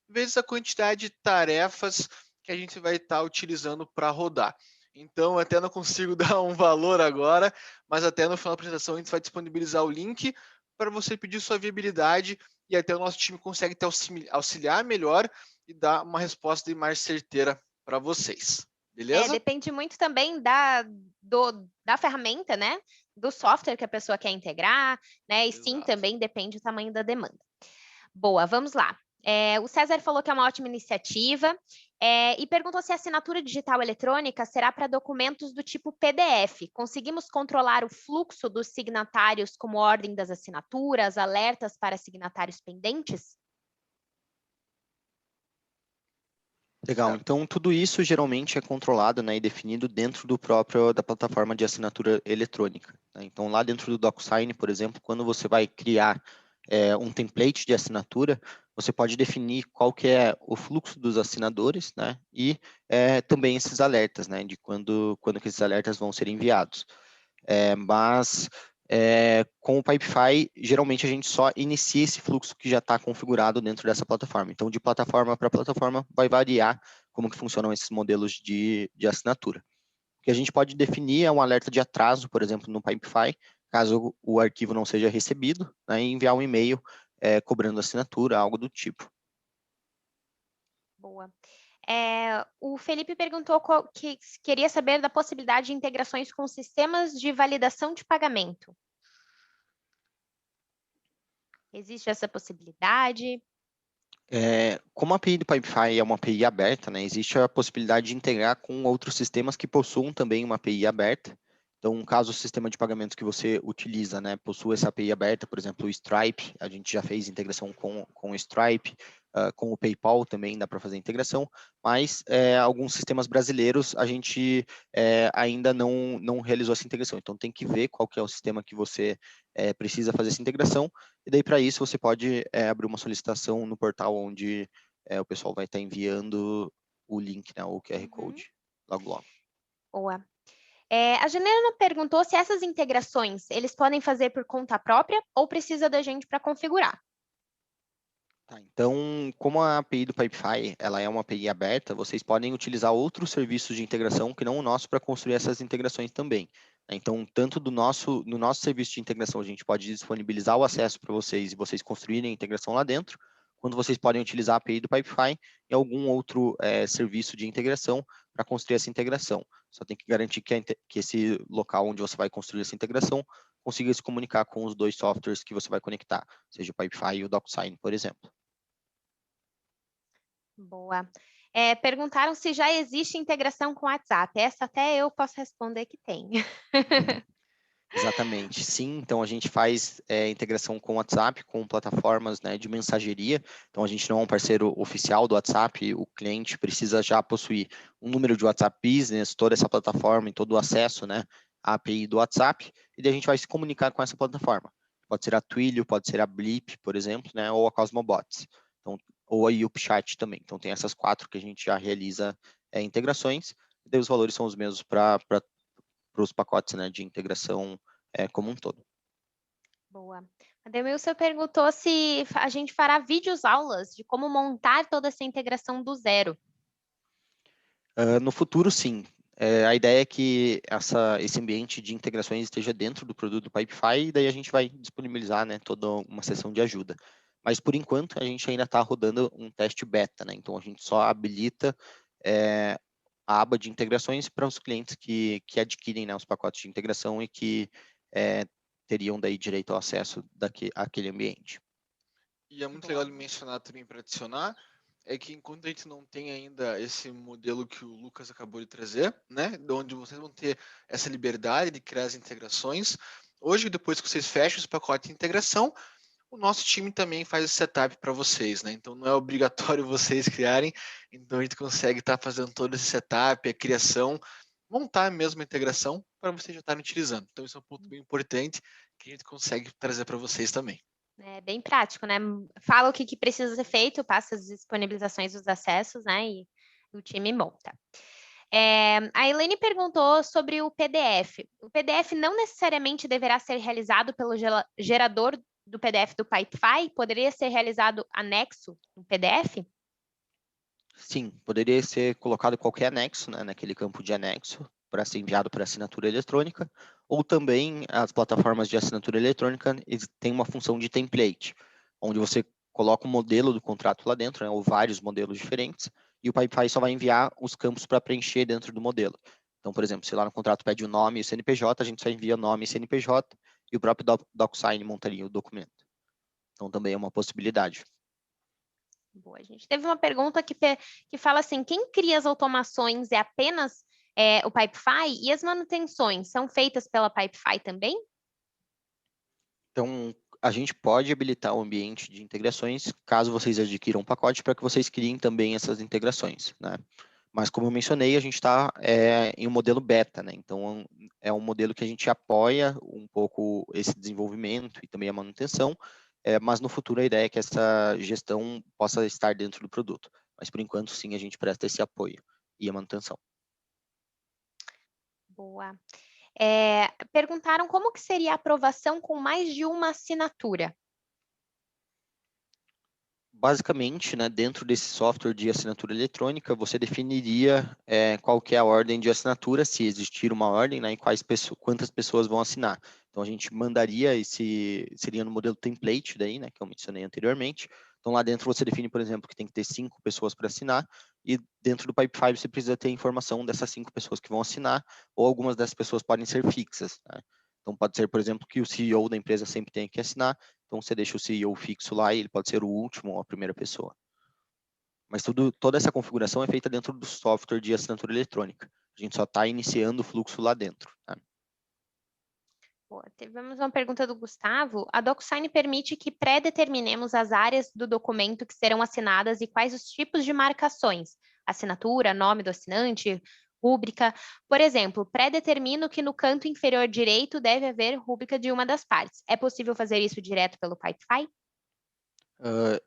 vezes a quantidade de tarefas que a gente vai estar utilizando para rodar. Então, até não consigo dar um valor agora, mas até no final da apresentação a gente vai disponibilizar o link para você pedir sua viabilidade e até o nosso time consegue te auxiliar melhor e dar uma resposta mais certeira para vocês. Beleza? Depende muito também da ferramenta, né? Do software que a pessoa quer integrar, né? E sim, Exato. também depende do tamanho da demanda. Boa, vamos lá. O César falou que é uma ótima iniciativa e perguntou se a assinatura digital eletrônica será para documentos do tipo PDF. Conseguimos controlar o fluxo dos signatários como ordem das assinaturas, alertas para signatários pendentes? Legal, Certo. então tudo isso geralmente é controlado, né, e definido dentro da plataforma de assinatura eletrônica, né? Então lá dentro do DocuSign, por exemplo, quando você vai criar um template de assinatura, você pode definir qual que é o fluxo dos assinadores, né, e também esses alertas, né, de quando que esses alertas vão ser enviados. Mas com o Pipefy, geralmente a gente só inicia esse fluxo que já está configurado dentro dessa plataforma. Então, de plataforma para plataforma, vai variar como que funcionam esses modelos de assinatura. O que a gente pode definir é um alerta de atraso, por exemplo, no Pipefy, caso o arquivo não seja recebido, né, e enviar um e-mail cobrando assinatura, algo do tipo. Boa. O Felipe perguntou que queria saber da possibilidade de integrações com sistemas de validação de pagamento. Existe essa possibilidade? Como a API do Pipefy é uma API aberta, né, existe a possibilidade de integrar com outros sistemas que possuam também uma API aberta. Então, caso o sistema de pagamentos que você utiliza, né, possua essa API aberta, por exemplo, o Stripe, a gente já fez integração com o Stripe, com o PayPal também dá para fazer integração, mas alguns sistemas brasileiros a gente ainda não realizou essa integração. Então, tem que ver qual que é o sistema que você precisa fazer essa integração, e daí para isso você pode abrir uma solicitação no portal onde o pessoal vai estar enviando o link, né, o QR Code, logo logo. Boa. A Juliana perguntou se essas integrações eles podem fazer por conta própria ou precisa da gente para configurar. Tá, então, como a API do Pipefy, ela é uma API aberta, vocês podem utilizar outros serviços de integração que não o nosso para construir essas integrações também. Então, tanto no nosso serviço de integração, a gente pode disponibilizar o acesso para vocês e vocês construírem a integração lá dentro, quando vocês podem utilizar a API do Pipefy e algum outro serviço de integração para construir essa integração. Só tem que garantir que esse local onde você vai construir essa integração consiga se comunicar com os dois softwares que você vai conectar, seja o Pipefy e o DocSign, por exemplo. Boa. Perguntaram se já existe integração com o WhatsApp. Essa até eu posso responder que tem. Exatamente, sim. Então a gente faz integração com o WhatsApp, com plataformas, né, de mensageria. Então a gente não é um parceiro oficial do WhatsApp, o cliente precisa já possuir um número de WhatsApp Business, toda essa plataforma e todo o acesso, né, à API do WhatsApp, e daí a gente vai se comunicar com essa plataforma. Pode ser a Twilio, pode ser a Blip, por exemplo, né, ou a Cosmobots. Então, ou a YoupChat também. Então tem essas 4 que a gente já realiza integrações, e daí os valores são os mesmos para os pacotes, né, de integração como um todo. Boa. A Demilson perguntou se a gente fará vídeos aulas de como montar toda essa integração do zero. No futuro, sim. A ideia é que esse ambiente de integrações esteja dentro do produto do Pipefy, e daí a gente vai disponibilizar, né, toda uma sessão de ajuda. Mas, por enquanto, a gente ainda está rodando um teste beta, né? Então, a gente só habilita a aba de integrações para os clientes que adquirem, né, os pacotes de integração e que teriam daí direito ao acesso àquele ambiente. E é muito legal de mencionar também para adicionar, é que enquanto a gente não tem ainda esse modelo que o Lucas acabou de trazer, né, onde vocês vão ter essa liberdade de criar as integrações, hoje, depois que vocês fecham esse pacote de integração, o nosso time também faz esse setup para vocês, né? Então não é obrigatório vocês criarem, então a gente consegue estar fazendo todo esse setup, a criação, montar mesmo a integração para vocês já estarem utilizando. Então isso é um ponto bem importante que a gente consegue trazer para vocês também. É bem prático, né? Fala o que precisa ser feito, passa as disponibilizações dos acessos, né? E o time monta. A Elaine perguntou sobre o PDF. O PDF não necessariamente deverá ser realizado pelo gerador do PDF do Pipefy? Poderia ser realizado anexo no PDF? Sim, poderia ser colocado qualquer anexo, né, naquele campo de anexo, para ser enviado por assinatura eletrônica, ou também as plataformas de assinatura eletrônica têm uma função de template, onde você coloca o modelo do contrato lá dentro, né, ou vários modelos diferentes, e o Pipefy só vai enviar os campos para preencher dentro do modelo. Então, por exemplo, se lá no contrato pede o nome e o CNPJ, a gente só envia nome e CNPJ, e o próprio DocSign montaria o documento. Então, também é uma possibilidade. Boa, a gente teve uma pergunta que fala assim, quem cria as automações é apenas o Pipefy e as manutenções são feitas pela Pipefy também? Então, a gente pode habilitar o ambiente de integrações caso vocês adquiram um pacote para que vocês criem também essas integrações, né? Mas, como eu mencionei, a gente está em um modelo beta, né? Então, é um modelo que a gente apoia um pouco esse desenvolvimento e também a manutenção, mas no futuro a ideia é que essa gestão possa estar dentro do produto. Mas, por enquanto, sim, a gente presta esse apoio e a manutenção. Boa. Perguntaram como que seria a aprovação com mais de uma assinatura? Basicamente, né, dentro desse software de assinatura eletrônica, você definiria qual que é a ordem de assinatura, se existir uma ordem, né, e quantas pessoas vão assinar. Então, a gente mandaria seria no modelo template daí, né, que eu mencionei anteriormente. Então, lá dentro você define, por exemplo, que tem que ter 5 pessoas para assinar, e dentro do Pipefy você precisa ter informação dessas 5 pessoas que vão assinar, ou algumas dessas pessoas podem ser fixas, né? Então, pode ser, por exemplo, que o CEO da empresa sempre tenha que assinar, então você deixa o CEO fixo lá e ele pode ser o último ou a primeira pessoa. Mas toda essa configuração é feita dentro do software de assinatura eletrônica. A gente só está iniciando o fluxo lá dentro. Tá? Boa, tivemos uma pergunta do Gustavo. A DocSign permite que pré-determinemos as áreas do documento que serão assinadas e quais os tipos de marcações. Assinatura, nome do assinante, rúbrica. Por exemplo, pré-determino que no canto inferior direito deve haver rúbrica de uma das partes. É possível fazer isso direto pelo Pipefy?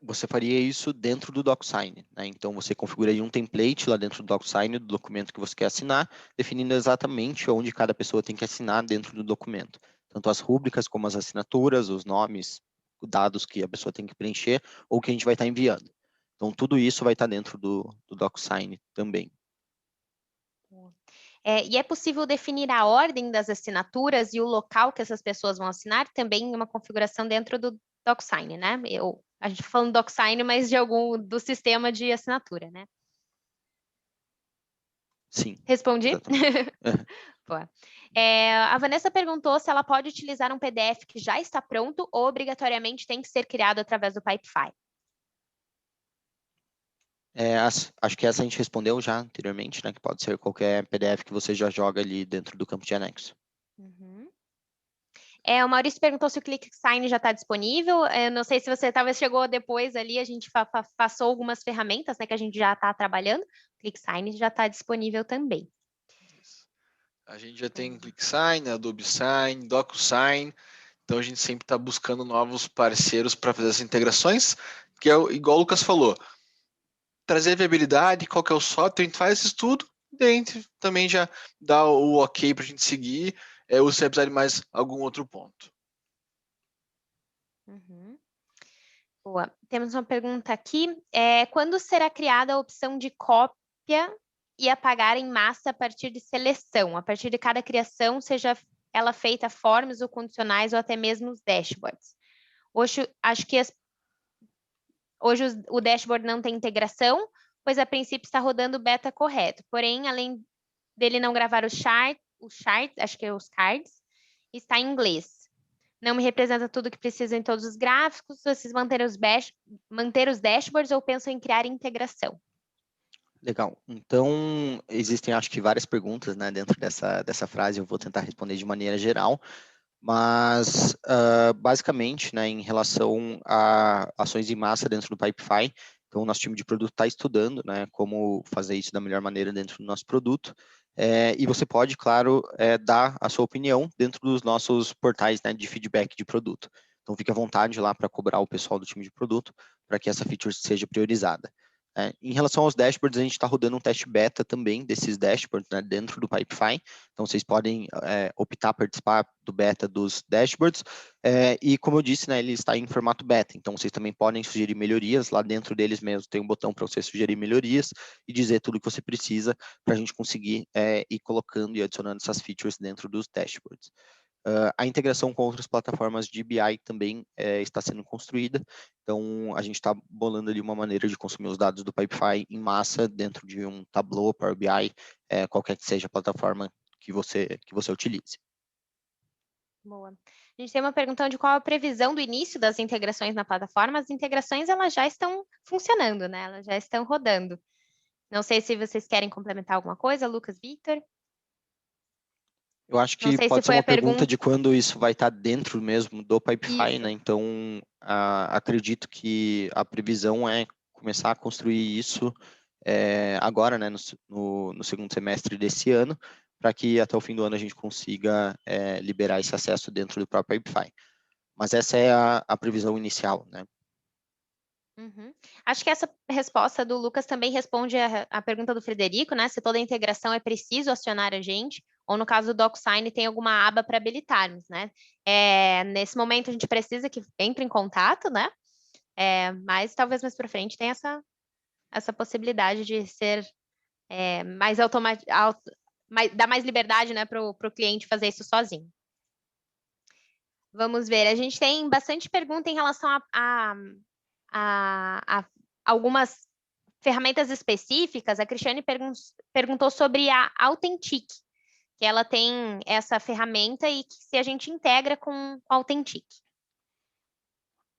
Você faria isso dentro do DocSign, né? Então, você configuraria um template lá dentro do DocSign, do documento que você quer assinar, definindo exatamente onde cada pessoa tem que assinar dentro do documento. Tanto as rúbricas como as assinaturas, os nomes, os dados que a pessoa tem que preencher ou que a gente vai estar enviando. Então, tudo isso vai estar dentro do DocSign também. E é possível definir a ordem das assinaturas e o local que essas pessoas vão assinar também em uma configuração dentro do DocSign, né? A gente tá falando DocSign, mas de algum do sistema de assinatura, né? Sim. Respondi? Exatamente. Boa. A Vanessa perguntou se ela pode utilizar um PDF que já está pronto ou obrigatoriamente tem que ser criado através do Pipefy. Acho que essa a gente respondeu já anteriormente, né? Que pode ser qualquer PDF que você já joga ali dentro do campo de anexo. Uhum. O Maurício perguntou se o ClickSign já está disponível. Eu não sei se você talvez chegou depois ali, a gente passou algumas ferramentas, né, que a gente já está trabalhando. O ClickSign já está disponível também. A gente já tem ClickSign, Adobe Sign, DocuSign, então a gente sempre está buscando novos parceiros para fazer essas integrações, que é igual o Lucas falou, trazer viabilidade, qual que é o software, a gente faz esse estudo, e a gente também já dá o ok para a gente seguir, ou se precisar de mais algum outro ponto. Uhum. Boa. Temos uma pergunta aqui. Quando será criada a opção de cópia e apagar em massa a partir de seleção? A partir de cada criação, seja ela feita forms ou condicionais ou até mesmo os dashboards. Hoje, acho que hoje o dashboard não tem integração, pois a princípio está rodando o beta correto. Porém, além dele não gravar os charts, acho que é os cards, está em inglês. Não me representa tudo que precisa em todos os gráficos. Vocês manter os dashboards ou pensam em criar integração? Legal. Então, existem, acho que, várias perguntas, né, dentro dessa frase. Eu vou tentar responder de maneira geral. Mas, basicamente, né, em relação a ações em massa dentro do Pipefy, então o nosso time de produto está estudando, né, como fazer isso da melhor maneira dentro do nosso produto. E você pode, claro, dar a sua opinião dentro dos nossos portais, né, de feedback de produto. Então, fique à vontade lá para cobrar o pessoal do time de produto para que essa feature seja priorizada. Em relação aos dashboards, a gente está rodando um teste beta também desses dashboards, né, dentro do Pipefy. Então, vocês podem optar por participar do beta dos dashboards. E, como eu disse, né, ele está em formato beta. Então, vocês também podem sugerir melhorias. Lá dentro deles mesmo tem um botão para você sugerir melhorias e dizer tudo que você precisa para a gente conseguir ir colocando e adicionando essas features dentro dos dashboards. A integração com outras plataformas de BI também está sendo construída, então a gente está bolando ali uma maneira de consumir os dados do Pipefy em massa dentro de um Tableau, Power BI, qualquer que seja a plataforma que você utilize. Boa. A gente tem uma pergunta de qual a previsão do início das integrações na plataforma. As integrações, elas já estão funcionando, né? Elas já estão rodando. Não sei se vocês querem complementar alguma coisa, Lucas, Victor. Eu acho Não que sei se pode ser foi a uma pergunta pergunta. de quando isso vai estar dentro mesmo do Pipefy, Isso. né? Então, acredito que a previsão é começar a construir isso agora, né, no segundo semestre desse ano, para que até o fim do ano a gente consiga liberar esse acesso dentro do próprio Pipefy. Mas essa é a previsão inicial, né? Uhum. Acho que essa resposta do Lucas também responde a pergunta do Frederico, né? Se toda integração é preciso acionar a gente, ou no caso do DocSign tem alguma aba para habilitarmos, né? Nesse momento a gente precisa que entre em contato, né? Mas talvez mais para frente tenha essa possibilidade de ser mais automático, dar mais liberdade, né, para o cliente fazer isso sozinho. Vamos ver, a gente tem bastante pergunta em relação a algumas ferramentas específicas. A Cristiane perguntou sobre a Authentic, que ela tem essa ferramenta e que se a gente integra com o Authentic.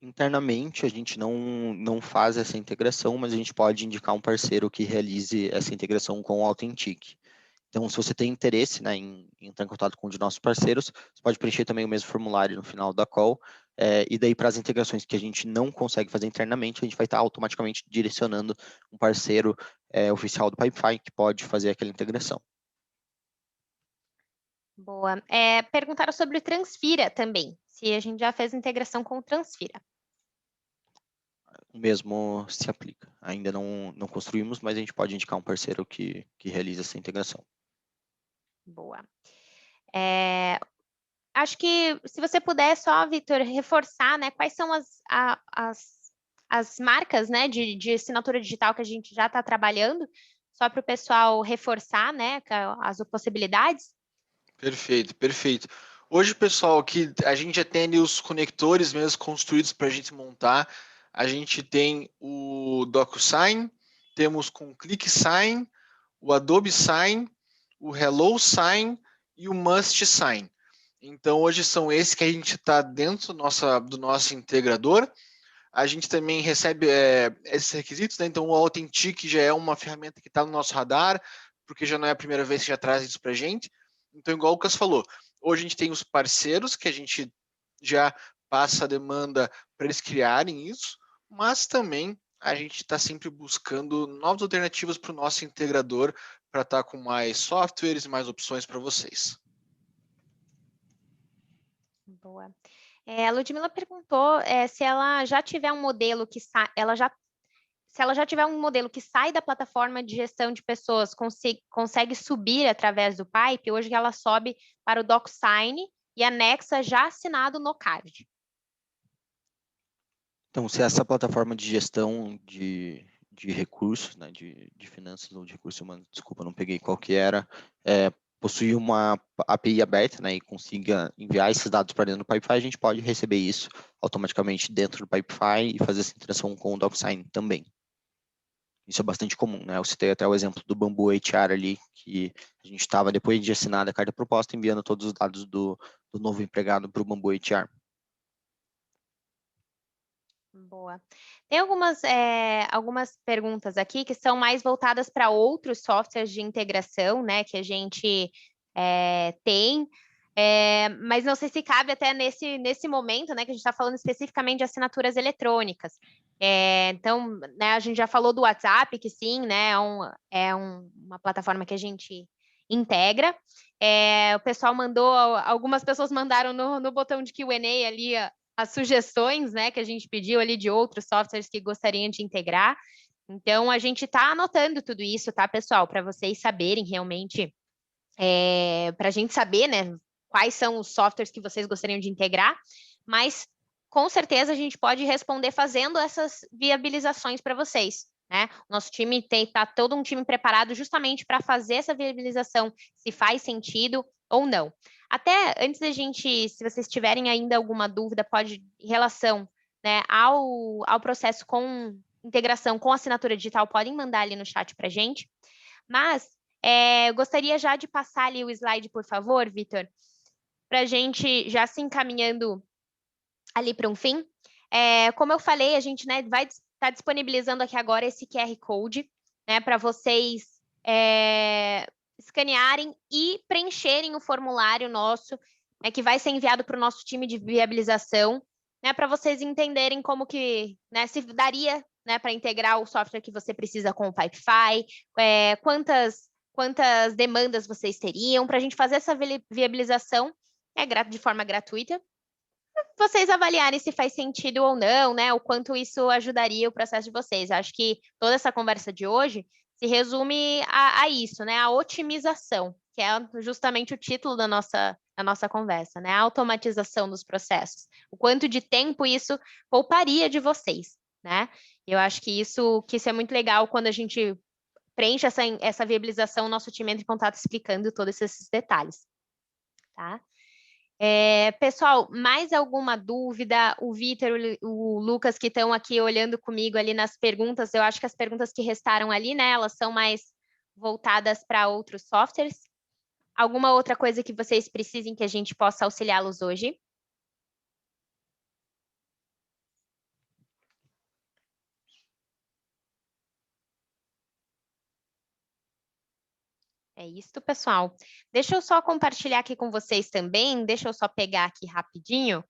Internamente, a gente não faz essa integração, mas a gente pode indicar um parceiro que realize essa integração com o Authentic. Então, se você tem interesse, né, em entrar em contato com um de nossos parceiros, você pode preencher também o mesmo formulário no final da call, e daí para as integrações que a gente não consegue fazer internamente, a gente vai estar automaticamente direcionando um parceiro oficial do Pipefy que pode fazer aquela integração. Boa. Perguntaram sobre o Transfira também, se a gente já fez integração com o Transfira. o mesmo se aplica. Ainda não construímos, mas a gente pode indicar um parceiro que realiza essa integração. Boa. Acho que se você puder só, Vitor, reforçar, né, quais são as marcas, né, de assinatura digital que a gente já está trabalhando, só para o pessoal reforçar, né, as possibilidades. Perfeito, perfeito. Hoje, pessoal, que a gente já tem ali os conectores mesmo construídos para a gente montar. A gente tem o DocuSign, temos com o ClickSign, o Adobe Sign, o Hello Sign e o Must Sign. Então, hoje são esses que a gente está dentro do nosso integrador. A gente também recebe esses requisitos, né? Então o Authentic já é uma ferramenta que está no nosso radar, porque já não é a primeira vez que já traz isso para a gente. Então, igual o Lucas falou, hoje a gente tem os parceiros, que a gente já passa a demanda para eles criarem isso, mas também a gente está sempre buscando novas alternativas para o nosso integrador, para estar com mais softwares e mais opções para vocês. Boa. A Ludmila perguntou se ela já tiver um modelo que se ela já tiver um modelo que sai da plataforma de gestão de pessoas, consegue subir através do Pipe, hoje ela sobe para o DocSign e anexa já assinado no card. Então, se essa plataforma de gestão de recursos, né, de finanças ou de recursos humanos, desculpa, não peguei qual que era, possui uma API aberta, né, e consiga enviar esses dados para dentro do Pipefy, a gente pode receber isso automaticamente dentro do Pipefy e fazer essa interação com o DocSign também. Isso é bastante comum, né? Eu citei até o exemplo do Bamboo HR ali, que a gente estava, depois de assinada a carta proposta, enviando todos os dados do novo empregado para o Bamboo HR. Boa. Tem algumas perguntas aqui que são mais voltadas para outros softwares de integração, né, que a gente tem, mas não sei se cabe até nesse momento, né, que a gente está falando especificamente de assinaturas eletrônicas. Então, né, a gente já falou do WhatsApp, que sim, né, uma plataforma que a gente integra. O pessoal algumas pessoas mandaram no botão de Q&A ali as sugestões, né, que a gente pediu ali de outros softwares que gostariam de integrar. Então, a gente está anotando tudo isso, tá, pessoal? Para vocês saberem realmente, para a gente saber, né, quais são os softwares que vocês gostariam de integrar, mas com certeza a gente pode responder fazendo essas viabilizações para vocês. Né? Nosso time tá todo um time preparado justamente para fazer essa viabilização, se faz sentido ou não. Até antes da gente, se vocês tiverem ainda alguma dúvida, pode, em relação, né, ao processo com integração com assinatura digital, podem mandar ali no chat para a gente. Mas eu gostaria já de passar ali o slide, por favor, Vitor, para a gente já se encaminhando ali para um fim. Como eu falei, a gente, né, vai estar disponibilizando aqui agora esse QR Code, né, para vocês escanearem e preencherem o formulário nosso, né, que vai ser enviado para o nosso time de viabilização, né, para vocês entenderem como que, né, se daria, né, para integrar o software que você precisa com o Pipefy, quantas demandas vocês teriam, para a gente fazer essa viabilização de forma gratuita, vocês avaliarem se faz sentido ou não, né? O quanto isso ajudaria o processo de vocês. Acho que toda essa conversa de hoje se resume a isso, né? A otimização, que é justamente o título da nossa conversa, né? A automatização dos processos. O quanto de tempo isso pouparia de vocês, né? Eu acho que isso é muito legal quando a gente preenche essa viabilização, o nosso time entra em contato explicando todos esses detalhes, tá? Pessoal, mais alguma dúvida? O Vitor, o Lucas, que estão aqui olhando comigo ali nas perguntas, eu acho que as perguntas que restaram ali, né, elas são mais voltadas para outros softwares. Alguma outra coisa que vocês precisem que a gente possa auxiliá-los hoje? É isso, pessoal. Deixa eu só compartilhar aqui com vocês também, deixa eu só pegar aqui rapidinho.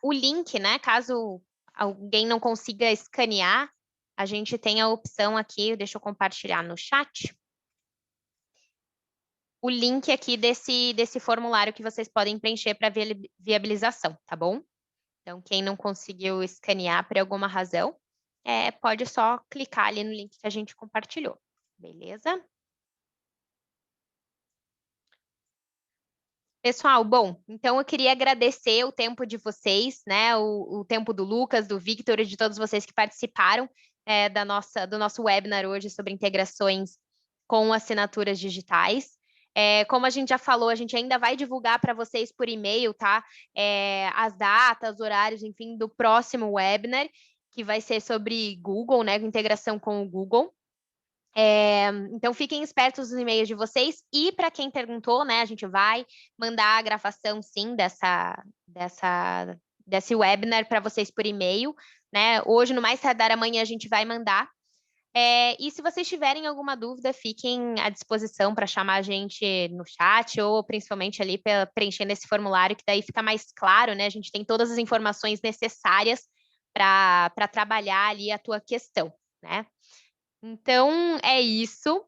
O link, né, caso alguém não consiga escanear, a gente tem a opção aqui, deixa eu compartilhar no chat, o link aqui desse formulário que vocês podem preencher para viabilização, tá bom? Então, quem não conseguiu escanear por alguma razão, pode só clicar ali no link que a gente compartilhou, beleza? Pessoal, bom, então eu queria agradecer o tempo de vocês, né? O tempo do Lucas, do Victor e de todos vocês que participaram do nosso webinar hoje sobre integrações com assinaturas digitais. Como a gente já falou, a gente ainda vai divulgar para vocês por e-mail, tá? As datas, horários, enfim, do próximo webinar, que vai ser sobre Google, né? Integração com o Google. Então, fiquem espertos nos e-mails de vocês. E para quem perguntou, né, a gente vai mandar a gravação, sim, desse webinar para vocês por e-mail, né? Hoje, no mais tardar amanhã, a gente vai mandar. E se vocês tiverem alguma dúvida, fiquem à disposição para chamar a gente no chat ou principalmente ali preenchendo esse formulário, que daí fica mais claro, né? A gente tem todas as informações necessárias para trabalhar ali a tua questão, né? Então, é isso.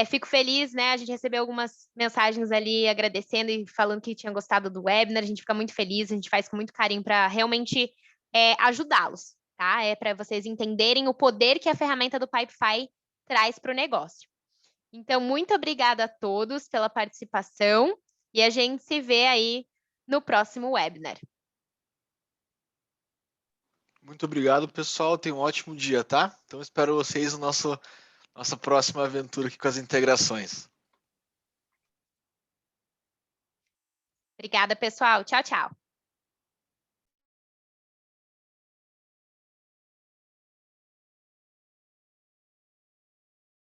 Fico feliz, né? A gente recebeu algumas mensagens ali agradecendo e falando que tinham gostado do webinar. A gente fica muito feliz, a gente faz com muito carinho para realmente ajudá-los, tá? Para vocês entenderem o poder que a ferramenta do Pipefy traz para o negócio. Então, muito obrigada a todos pela participação e a gente se vê aí no próximo webinar. Muito obrigado, pessoal. Tenham um ótimo dia, tá? Então, espero vocês no nossa próxima aventura aqui com as integrações. Obrigada, pessoal. Tchau, tchau.